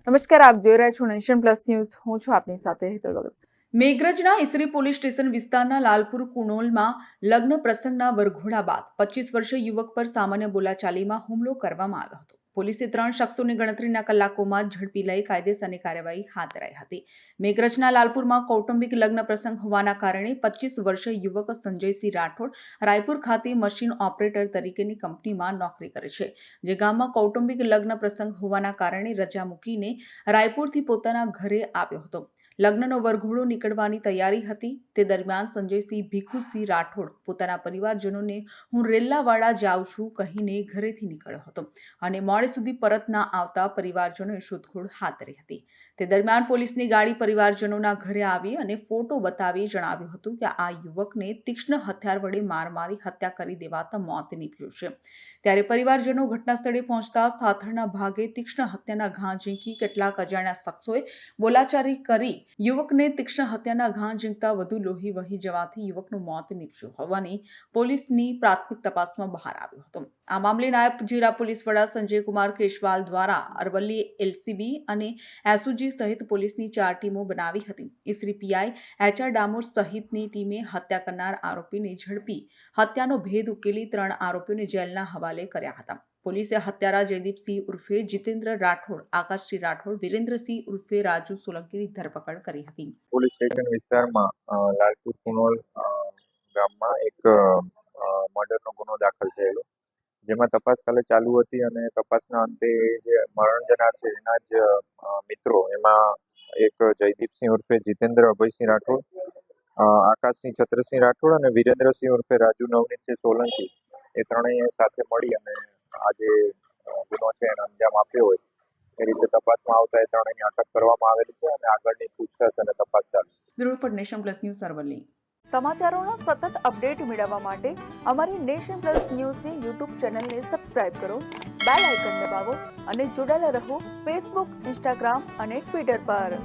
નમસ્કાર, આપ જોઈ રહ્યા છો નેશન પ્લસ ન્યૂઝ. હું છું આપની સાથે હેતલ ભગત. મેઘરજના ઈસરી પોલીસ સ્ટેશન વિસ્તારના લાલપુર કુણોલમાં લગ્ન પ્રસંગના વરઘોડા બાદ 25 વર્ષીય યુવક પર સામાન્ય બોલાચાલીમાં હુમલો કરવામાં આવ્યો હતો. પોલીસે 3 શખ્સોને ગણતરીના કલાકોમાં ઝડપી લઈ કાયદેસરની કાર્યવાહી હાથ ધરાઈ હતી. મેઘરજના લાલપુરમાં કૌટુંબિક લગ્ન પ્રસંગ હોવાના કારણે 25 વર્ષીય યુવક સંજયસિંહ રાઠોડ રાયપુર ખાતે મશીન ઓપરેટર તરીકેની કંપનીમાં નોકરી કરે છે. જે ગામમાં કૌટુંબિક લગ્ન પ્રસંગ હોવાના કારણે રજા મૂકીને રાયપુરથી પોતાના ઘરે આવ્યો હતો. લગ્નનો વરઘોડો નીકળવાની તૈયારી હતી. તે દરમિયાન સંજયસિંહ ભીખુસિંહ રાઠોડ પોતાના પરિવારજનોને હું રેલ્લાવાડા જાઉં છું કહીને ઘરેથી નીકળ્યો હતો અને મોડે સુધી પરત ના આવતા પરિવારજનોએ શોધખોળ હાથ ધરી હતી. તે દરમિયાન પોલીસની ગાડી પરિવારજનોના ઘરે આવી અને ફોટો બતાવી જણાવ્યું હતું કે આ યુવકને તીક્ષ્ણ હથિયાર વડે માર મારી હત્યા કરી દેવાતા મોત નીપજ્યું છે. ત્યારે પરિવારજનો ઘટના સ્થળે પહોંચતા સાથળના ભાગે તીક્ષ્ણ હત્યાના ઘા ઝીંકી કેટલાક અજાણ્યા શખ્સોએ બોલાચાલી કરી યુવકને તીક્ષ્ણ હત્યાના ઘા ઝીંકતા વધુ લોહી વહી જવાથી યુવકનું મોત નીપજ્યું હોવાની પોલીસની પ્રાથમિક તપાસમાં બહાર આવ્યું હતું. આ મામલે નાયબ જિલ્લા પોલીસ વડા સંજયકુમાર કેશવાલ દ્વારા અરવલ્લી એલસીબી અને એસઓજી સહિત પોલીસની 4 ટીમો બનાવી હતી. ઈસરી પીઆઈ એચઆર ડામોર સહિતની ટીમે હત્યા કરનાર આરોપીને ઝડપી હત્યાનો ભેદ ઉકેલી 3 આરોપીઓને જેલના હવાલે કર્યા હતા. પોલીસે હત્યારા જયદીપસિંહ ઉર્ફે જીતેન્દ્ર રાઠોડ, આકાશસિંહ રાઠોડ, વિરેન્દ્રસિંહ ઉર્ફે રાજુ સોલંકીની ધરપકડ કરી હતી. પોલીસ સ્ટેશન વિસ્તારમાં લાલપુર કુણોલ ગામમાં એક મર્ડરનો ગુનો દાખલ થયેલો, જેમાં તપાસ કાલે ચાલુ હતી અને તપાસના અંતે જે મરણ જનાર છે એના જ મિત્રો, એમાં એક જયદીપસિંહ ઉર્ફે જીતેન્દ્ર અભયસિંહ રાઠોડ, આકાશસિંહ છત્રસિંહ રાઠોડ અને વિરેન્દ્રસિંહ ઉર્ફે રાજુ નવનીતસિંહ સોલંકી, એ ત્રણેય સાથે મળી અને આ જે ગુનો છે એને અંજામ આપ્યો હોય એ રીતે તપાસમાં આવતા એ ત્રણેયની અટક કરવામાં આવેલી છે અને આગળની પૂછતાછ અને તપાસ ચાલુ. Bureau for Nation Plus News, Aravalli. સમાચારોનો સતત અપડેટ મેળવવા માટે અમારી નેશન પ્લસ ન્યૂઝની યુટ્યુબ ચેનલને સબસ્ક્રાઇબ કરો, બેલ આઇકન દબાવો અને જોડાયેલા રહો ફેસબુક, ઇન્સ્ટાગ્રામ અને ટ્વિટર પર.